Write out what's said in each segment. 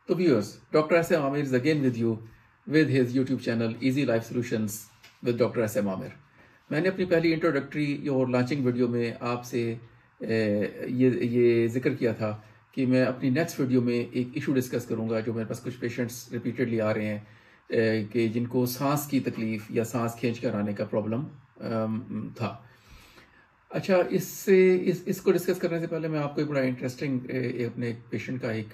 तो viewers, doctor S M Aamir is again with you with his YouTube channel easy life solutions with doctor S M Aamir. मैंने अपनी पहली introductory और launching video में आपसे ये जिक्र किया था कि मैं अपनी नेक्स्ट वीडियो में एक इशू डिस्कस करूंगा जो मेरे पास कुछ पेशेंट्स रिपीटेडली आ रहे हैं कि जिनको सांस की तकलीफ या सांस खींच कर आने का प्रॉब्लम था। अच्छा, इसको डिस्कस करने से पहले मैं आपको एक बड़ा इंटरेस्टिंग अपने पेशेंट का एक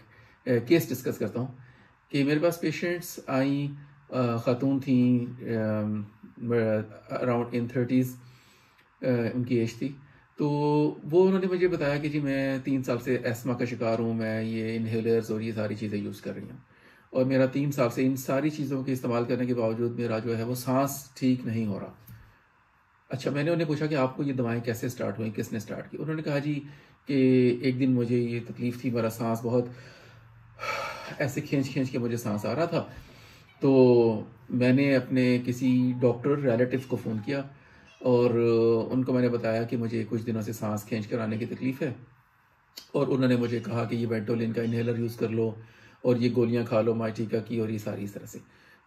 केस डिस्कस करता हूँ कि मेरे पास पेशेंट्स आई, ख़ातून थी, अराउंड इन 30s उनकी एज थी। तो वो उन्होंने मुझे बताया कि जी मैं 3 साल से एस्मा का शिकार हूँ, मैं ये इनहेलर्स और ये सारी चीज़ें यूज़ कर रही हूँ और मेरा 3 साल से इन सारी चीज़ों के इस्तेमाल करने के बावजूद मेरा जो है वो सांस ठीक नहीं हो रहा। अच्छा, मैंने उन्हें पूछा कि आपको ये दवाएं कैसे स्टार्ट हुई, किसने स्टार्ट की? उन्होंने कहा जी कि एक दिन मुझे ये तकलीफ़ थी, मेरा सांस बहुत ऐसे खींच खींच के मुझे सांस आ रहा था। तो मैंने अपने किसी डॉक्टर रिलेटिव को फ़ोन किया और उनको मैंने बताया कि मुझे कुछ दिनों से सांस खींच कर आने की तकलीफ़ है और उन्होंने मुझे कहा कि ये वेंटोलिन का इनहेलर यूज़ कर लो और ये गोलियां खा लो माइटिका की और ये सारी इस तरह से।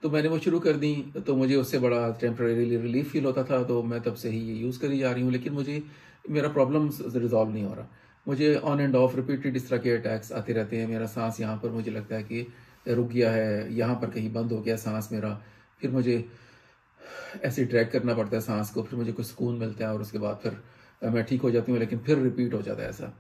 तो मैंने वो शुरू कर दी। तो मुझे उससे बड़ा टेम्परेरी रिलीफ फील होता था, तो मैं तब से ही ये यूज़ करी जा रही हूँ। लेकिन मुझे मेरा प्रॉब्लम रिजॉल्व नहीं हो रहा। मुझे ऑन एंड ऑफ रिपीटेड इस तरह के अटैक्स आते रहते हैं। मेरा सांस यहाँ पर मुझे लगता है कि रुक गया है, यहाँ पर कहीं बंद हो गया सांस मेरा, फिर मुझे ऐसे ड्रैग करना पड़ता है सांस को, फिर मुझे कुछ सुकून मिलता है और उसके बाद फिर मैं ठीक हो जाती हूँ, लेकिन फिर रिपीट हो जाता है ऐसा।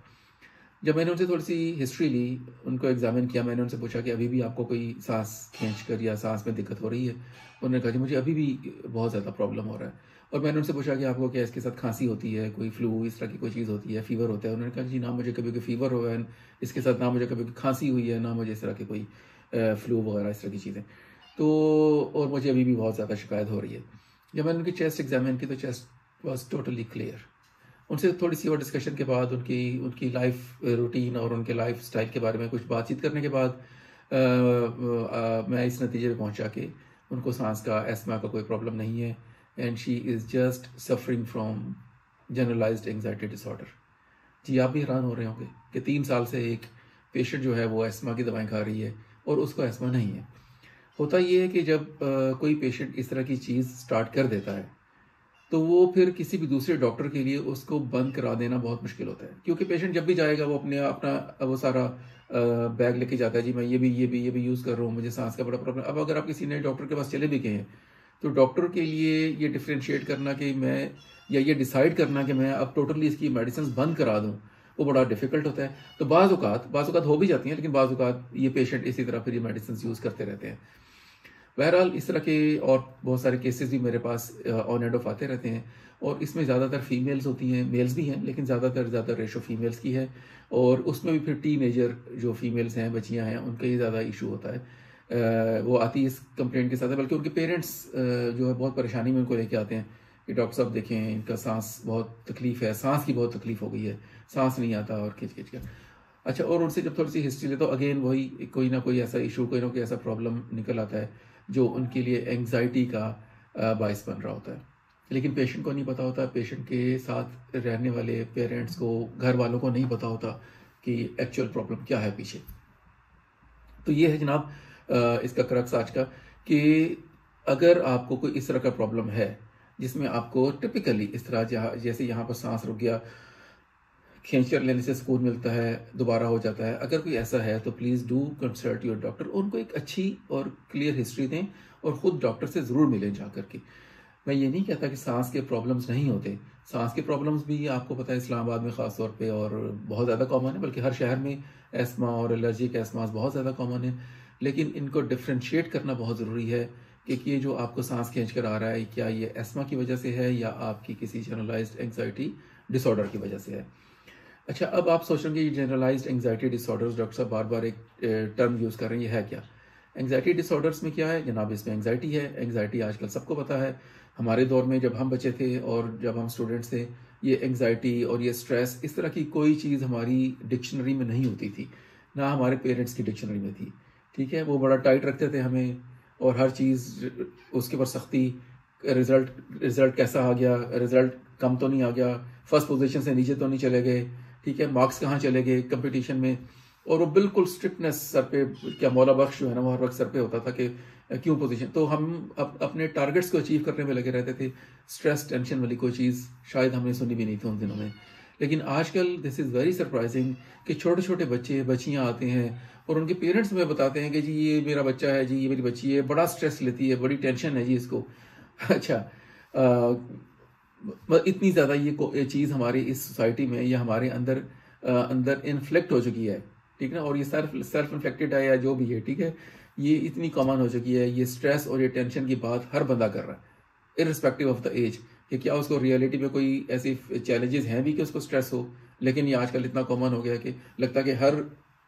जब मैंने उनसे थोड़ी सी हिस्ट्री ली, उनको एग्जामिन किया, मैंने उनसे पूछा कि अभी भी आपको कोई सांस खींच कर या सांस में दिक्कत हो रही है? उन्होंने कहा जी मुझे अभी भी बहुत ज़्यादा प्रॉब्लम हो रहा है। और मैंने उनसे पूछा कि आपको क्या इसके साथ खांसी होती है, कोई फ्लू इस तरह की कोई चीज़ होती है, फीवर होता है? उन्होंने कहा जी ना, मुझे कभी कोई फीवर हुआ है इसके साथ, ना मुझे कभी खांसी हुई है, ना मुझे इस तरह की कोई फ्लू वगैरह इस तरह की चीज़ें। तो और मुझे अभी भी बहुत ज़्यादा शिकायत हो रही है। जब मैंने उनकी चेस्ट एग्जामिन की तो चेस्ट वॉज टोटली क्लियर। उनसे थोड़ी सी और डिस्कशन के बाद उनकी लाइफ रूटीन और उनके लाइफ स्टाइल के बारे में कुछ बातचीत करने के बाद मैं इस नतीजे पे पहुंचा कि उनको सांस का, एस्मा का कोई प्रॉब्लम नहीं है and she is just suffering from generalised anxiety disorder. जी आप भी हैरान हो रहे होंगे कि 3 साल से एक पेशेंट जो है वो एस्मा की दवाएं खा रही है और उसको एस्मा नहीं है। होता ये है कि जब कोई पेशेंट इस तरह की चीज़ स्टार्ट कर देता है तो वो फिर किसी भी दूसरे डॉक्टर के लिए उसको बंद करा देना बहुत मुश्किल होता है, क्योंकि पेशेंट जब भी जाएगा वो अपना वो सारा बैग लेके जाता है, जी मैं ये भी यूज़ कर रहा हूँ, मुझे सांस का बड़ा प्रॉब्लम। अब अगर आप किसी नए डॉक्टर के पास चले भी गए हैं तो डॉक्टर के लिए ये डिफ्रेंशिएट करना कि मैं, या ये डिसाइड करना कि मैं अब टोटली इसकी मेडिसिन बंद करा दूँ, वो बड़ा डिफिकल्ट होता है। तो बाज़ औक़ात हो भी जाती हैं, लेकिन बाज़ औक़ात ये पेशेंट इसी तरह फिर ये मेडिसिन यूज़ करते रहते हैं। बहरहाल इस तरह के और बहुत सारे केसेस भी मेरे पास ऑन एंड ऑफ आते रहते हैं और इसमें ज़्यादातर फीमेल्स होती हैं, मेल्स भी हैं, लेकिन ज़्यादा रेशो फीमेल्स की है। और उसमें भी फिर टीनेजर जो फीमेल्स हैं, बच्चियां हैं, उनका ही ज़्यादा इशू होता है। वो आती है इस कंप्लेंट के साथ है, बल्कि उनके पेरेंट्स जो है बहुत परेशानी में उनको लेके आते हैं कि डॉक्टर साहब देखें इनका सांस बहुत तकलीफ है, सांस की बहुत तकलीफ हो गई है, सांस नहीं आता और खिंच खिंच कर। अच्छा, और उनसे जब थोड़ी सी हिस्ट्री ले तो अगेन वही कोई ना कोई ऐसा इशू, कोई ना कोई ऐसा प्रॉब्लम निकल आता है जो उनके लिए एंग्जाइटी का बायस बन रहा होता है। लेकिन पेशेंट को नहीं पता होता, पेशेंट के साथ रहने वाले पेरेंट्स को, घर वालों को नहीं पता होता कि एक्चुअल प्रॉब्लम क्या है पीछे। तो ये है जनाब इसका क्रक्स आज का, कि अगर आपको कोई इस तरह का प्रॉब्लम है जिसमें आपको टिपिकली इस तरह जैसे यहाँ पर सांस रुक गया, खींच कर लेने से सुकून मिलता है, दोबारा हो जाता है, अगर कोई ऐसा है तो please do consult your doctor. उनको एक अच्छी और क्लियर हिस्ट्री दें और ख़ुद डॉक्टर से ज़रूर मिलें जा करके। मैं ये नहीं कहता कि सांस के प्रॉब्लम्स नहीं होते, सांस के प्रॉब्लम्स भी आपको पता है इस्लामाबाद में ख़ास तौर पे और बहुत ज़्यादा कॉमन है, बल्कि हर शहर में एस्मा और एलर्जिक एस्मास बहुत ज़्यादा कॉमन है। लेकिन इनको डिफ्रेंशिएट करना बहुत ज़रूरी है कि ये जो आपको सांस खींच कर आ रहा है, क्या ये एस्मा की वजह से है या आपकी किसी जनरलाइज्ड एंग्जाइटी डिसऑर्डर की वजह से है। अच्छा, अब आप सोचेंगे ये जनरलाइज्ड एंग्जाइटी डिसऑर्डर्स, डॉक्टर साहब बार बार एक टर्म यूज़ कर रहे हैं, ये है क्या? एंग्जाइटी डिसऑर्डर्स में क्या है जनाब? इसमें एंग्जाइटी है। एंग्जाइटी आजकल सबको पता है। हमारे दौर में जब हम बच्चे थे और जब हम स्टूडेंट्स थे, ये एंग्जाइटी और ये स्ट्रेस इस तरह की कोई चीज़ हमारी डिक्शनरी में नहीं होती थी, ना हमारे पेरेंट्स की डिक्शनरी में थी। ठीक है, वो बड़ा टाइट रखते थे हमें और हर चीज़ उसके ऊपर सख्ती। रिजल्ट कैसा आ गया, रिजल्ट कम तो नहीं आ गया, फर्स्ट पोजीशन से नीचे तो नहीं चले गए, ठीक है, मार्क्स कहाँ चले गए कंपटीशन में, और वो बिल्कुल स्ट्रिक्टनेस सर पे, क्या मौला बख्श जो है ना वो हर वक्त सर पे होता था कि क्यों पोजीशन, तो हम अपने टारगेट्स को अचीव करने में लगे रहते थे। स्ट्रेस टेंशन वाली कोई चीज़ शायद हमने सुनी भी नहीं थी उन दिनों में। लेकिन आजकल दिस इज़ वेरी सरप्राइजिंग कि छोटे छोटे बच्चे बच्चियाँ आते हैं और उनके पेरेंट्स में बताते हैं कि जी ये मेरा बच्चा है, जी ये मेरी बच्ची है, बड़ा स्ट्रेस लेती है, बड़ी टेंशन है जी इसको। अच्छा, इतनी ज़्यादा ये चीज़ हमारी इस सोसाइटी में या हमारे अंदर अंदर इन्फ्लेक्ट हो चुकी है, ठीक है ना। और ये सेल्फ इन्फ्लेक्टेड है या जो भी है, ठीक है, ये इतनी कॉमन हो चुकी है। ये स्ट्रेस और ये टेंशन की बात हर बंदा कर रहा है इररिस्पेक्टिव ऑफ द एज, कि क्या उसको रियलिटी में कोई ऐसी चैलेंजेस हैं भी कि उसको स्ट्रेस हो। लेकिन ये आजकल इतना कॉमन हो गया कि लगता है कि हर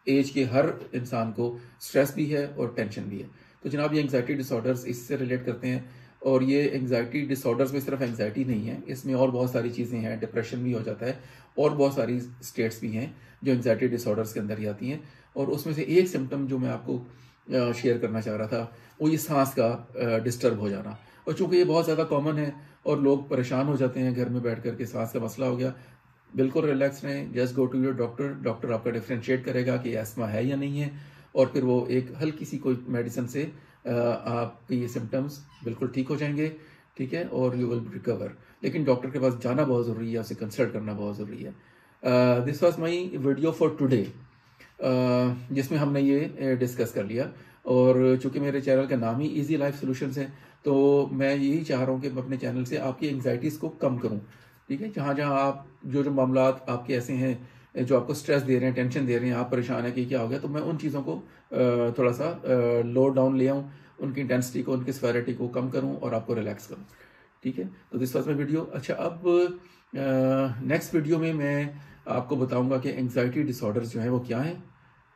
एज के हर इंसान को स्ट्रेस भी है और टेंशन भी है। तो जनाब ये एंग्जाइटी डिसऑर्डर्स इससे रिलेट करते हैं। और ये एंग्जाइटी डिसऑर्डर्स में सिर्फ एंग्जाइटी नहीं है, इसमें और बहुत सारी चीज़ें हैं, डिप्रेशन भी हो जाता है और बहुत सारी स्टेट्स भी हैं जो एंग्जाइटी डिसऑर्डर्स के अंदर ही आती हैं। और उसमें से एक सिम्टम जो मैं आपको शेयर करना चाह रहा था वो ये सांस का डिस्टर्ब हो जाना। और चूंकि ये बहुत ज़्यादा कॉमन है और लोग परेशान हो जाते हैं घर में बैठ कर के सांस का मसला हो गया, बिल्कुल रिलैक्स रहें, just go to your doctor. Doctor आपका डिफ्रेंशिएट करेगा कि एस्मा है या नहीं है, और फिर वो एक हल्की सी कोई मेडिसिन से आपके ये सिम्टम्स बिल्कुल ठीक हो जाएंगे, ठीक है, और यू विल रिकवर। लेकिन डॉक्टर के पास जाना बहुत ज़रूरी है, उसे कंसल्ट करना बहुत ज़रूरी है। This was my video for today, जिसमें हमने ये डिस्कस कर लिया। और चूंकि मेरे चैनल का नाम ही इजी लाइफ सॉल्यूशंस है, तो मैं यही चाह रहा हूँ कि मैं अपने चैनल से आपकी एंग्जाइटीज़ को कम करूँ, ठीक है। जहाँ जहाँ आप जो मामला आपके ऐसे हैं जो आपको स्ट्रेस दे रहे हैं, टेंशन दे रहे हैं, आप परेशान है कि क्या हो गया, तो मैं उन चीज़ों को थोड़ा सा लो डाउन ले आऊँ, उनकी इंटेंसिटी को, उनकी सिवियरिटी को कम करूँ और आपको रिलैक्स करूँ, ठीक है। तो दिस वाज माय वीडियो। अच्छा, अब नेक्स्ट वीडियो में मैं आपको बताऊंगा कि एंग्जाइटी डिसऑर्डर्स जो हैं वो क्या हैं,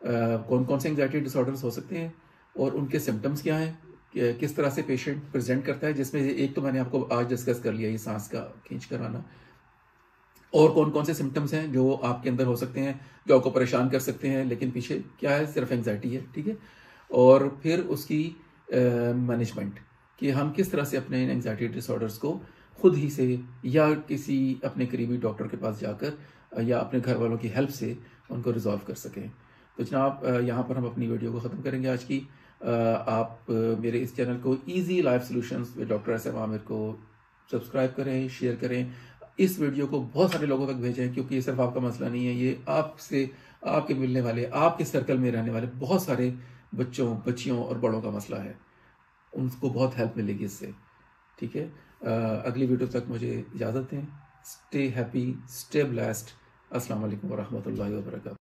कौन कौन से एंग्जाइटी डिसऑर्डर्स हो सकते हैं और उनके सिम्टम्स क्या हैं, किस तरह से पेशेंट प्रेजेंट करता है, जिसमें एक तो मैंने आपको आज डिस्कस कर लिया, ये सांस का खींच कर आना, और कौन कौन से सिम्टम्स हैं जो आपके अंदर हो सकते हैं जो आपको परेशान कर सकते हैं, लेकिन पीछे क्या है, सिर्फ एंग्जाइटी है, ठीक है। और फिर उसकी मैनेजमेंट, कि हम किस तरह से अपने एंग्जाइटी डिसऑर्डर्स को खुद ही से या किसी अपने करीबी डॉक्टर के पास जाकर या अपने घर वालों की हेल्प से उनको रिजॉल्व कर सकें। तो जनाब यहाँ पर हम अपनी वीडियो को ख़त्म करेंगे आज की। आप मेरे इस चैनल को easy life solutions with doctor S M Aamir को सब्सक्राइब करें, शेयर करें, इस वीडियो को बहुत सारे लोगों तक भेजें, क्योंकि ये सिर्फ आपका मसला नहीं है, ये आपसे, आपके मिलने वाले, आपके सर्कल में रहने वाले बहुत सारे बच्चों, बच्चियों और बड़ों का मसला है, उनको बहुत हेल्प मिलेगी इससे, ठीक है। अगली वीडियो तक मुझे इजाज़त दें। Stay happy, stay blessed. अस्सलाम वालेकुम व रहमतुल्लाहि व बरकातहू।